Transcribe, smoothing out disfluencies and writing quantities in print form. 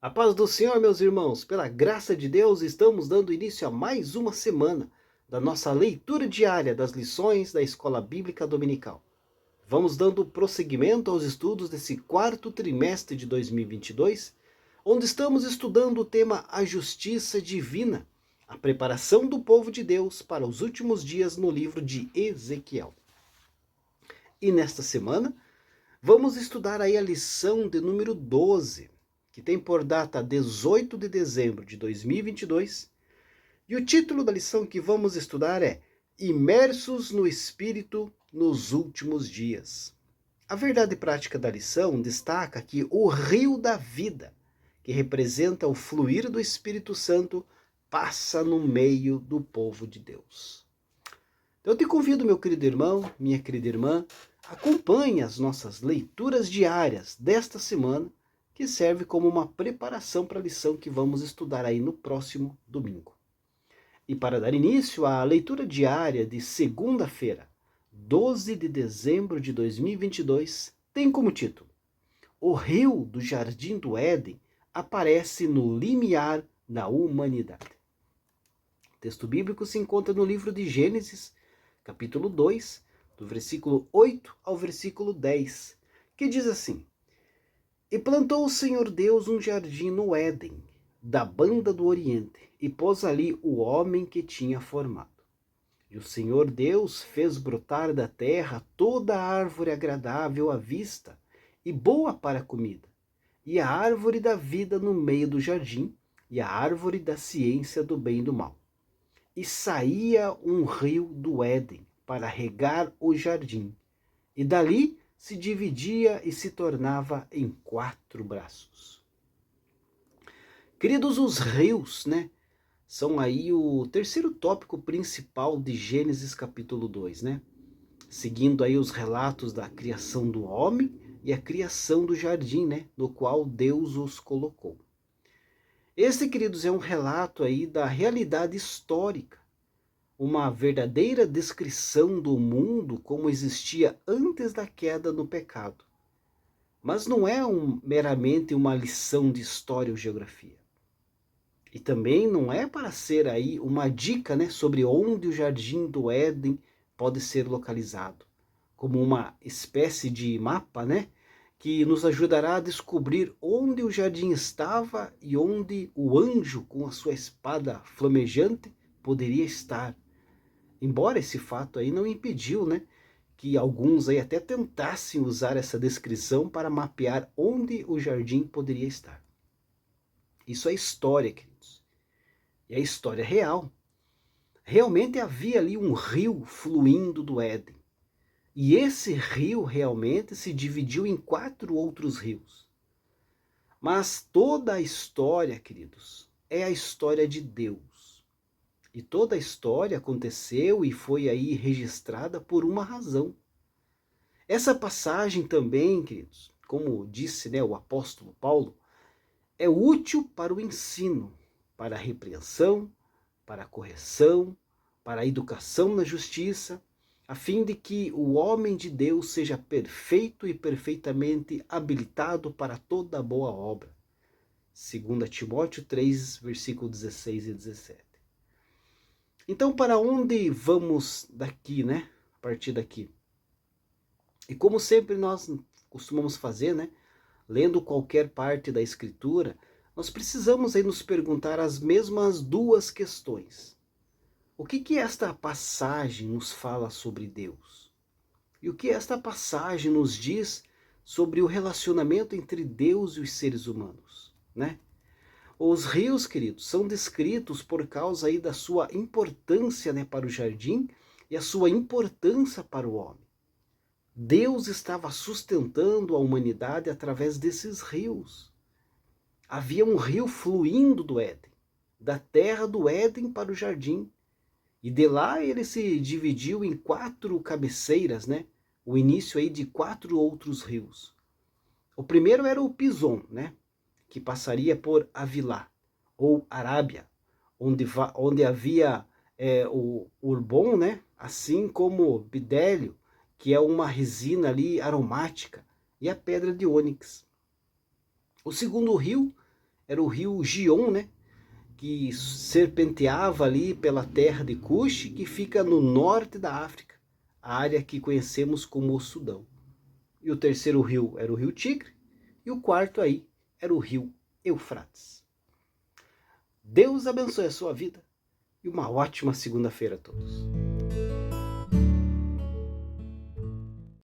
A paz do Senhor, meus irmãos, pela graça de Deus, estamos dando início a mais uma semana da nossa leitura diária das lições da Escola Bíblica Dominical. Vamos dando prosseguimento aos estudos desse quarto trimestre de 2022, onde estamos estudando o tema A Justiça Divina, a preparação do povo de Deus para os últimos dias no livro de Ezequiel. E nesta semana, vamos estudar aí a lição de número 12, que tem por data 18 de dezembro de 2022, e o título da lição que vamos estudar é Imersos no Espírito nos Últimos Dias. A verdade prática da lição destaca que o rio da vida, que representa o fluir do Espírito Santo, passa no meio do povo de Deus. Então eu te convido, meu querido irmão, minha querida irmã, acompanhe as nossas leituras diárias desta semana, que serve como uma preparação para a lição que vamos estudar aí no próximo domingo. E para dar início à leitura diária de segunda-feira, 12 de dezembro de 2022, tem como título: O rio do Jardim do Éden aparece no limiar da humanidade. O texto bíblico se encontra no livro de Gênesis, capítulo 2, do versículo 8 ao versículo 10, que diz assim: E plantou o Senhor Deus um jardim no Éden, da banda do Oriente, e pôs ali o homem que tinha formado. E o Senhor Deus fez brotar da terra toda a árvore agradável à vista e boa para a comida, e a árvore da vida no meio do jardim, e a árvore da ciência do bem e do mal. E saía um rio do Éden para regar o jardim, e dali se dividia e se tornava em 4 braços. Queridos, os rios, são aí o terceiro tópico principal de Gênesis capítulo 2, seguindo aí os relatos da criação do homem e a criação do jardim, no qual Deus os colocou. Este, queridos, é um relato aí da realidade histórica, uma verdadeira descrição do mundo como existia antes da queda no pecado. Mas não é meramente uma lição de história ou geografia. E também não é para ser aí uma dica, sobre onde o Jardim do Éden pode ser localizado, como uma espécie de mapa, que nos ajudará a descobrir onde o jardim estava e onde o anjo com a sua espada flamejante poderia estar. Embora esse fato aí não impediu, que alguns aí até tentassem usar essa descrição para mapear onde o jardim poderia estar. Isso é história, queridos. E é história real. Realmente havia ali um rio fluindo do Éden. E esse rio realmente se dividiu em 4 outros rios. Mas toda a história, queridos, é a história de Deus. E toda a história aconteceu e foi aí registrada por uma razão. Essa passagem também, queridos, como disse o apóstolo Paulo, é útil para o ensino, para a repreensão, para a correção, para a educação na justiça, a fim de que o homem de Deus seja perfeito e perfeitamente habilitado para toda boa obra. 2 Timóteo 3, versículo 16 e 17. Então, para onde vamos daqui, a partir daqui? E como sempre nós costumamos fazer, lendo qualquer parte da Escritura, nós precisamos aí nos perguntar as mesmas 2 questões. O que esta passagem nos fala sobre Deus? E o que esta passagem nos diz sobre o relacionamento entre Deus e os seres humanos, Os rios, queridos, são descritos por causa aí da sua importância, para o jardim e a sua importância para o homem. Deus estava sustentando a humanidade através desses rios. Havia um rio fluindo do Éden, da terra do Éden para o jardim. E de lá ele se dividiu em 4 cabeceiras, O início aí de 4 outros rios. O primeiro era o Pison, que passaria por Avilá, ou Arábia, onde havia o Urbon, assim como Bidélio, que é uma resina ali aromática, e a pedra de ônix. O segundo rio era o rio Gion, né? Que serpenteava ali pela terra de Cush, que fica no norte da África, a área que conhecemos como o Sudão. E o terceiro rio era o rio Tigre, e o quarto aí era o rio Eufrates. Deus abençoe a sua vida e uma ótima segunda-feira a todos.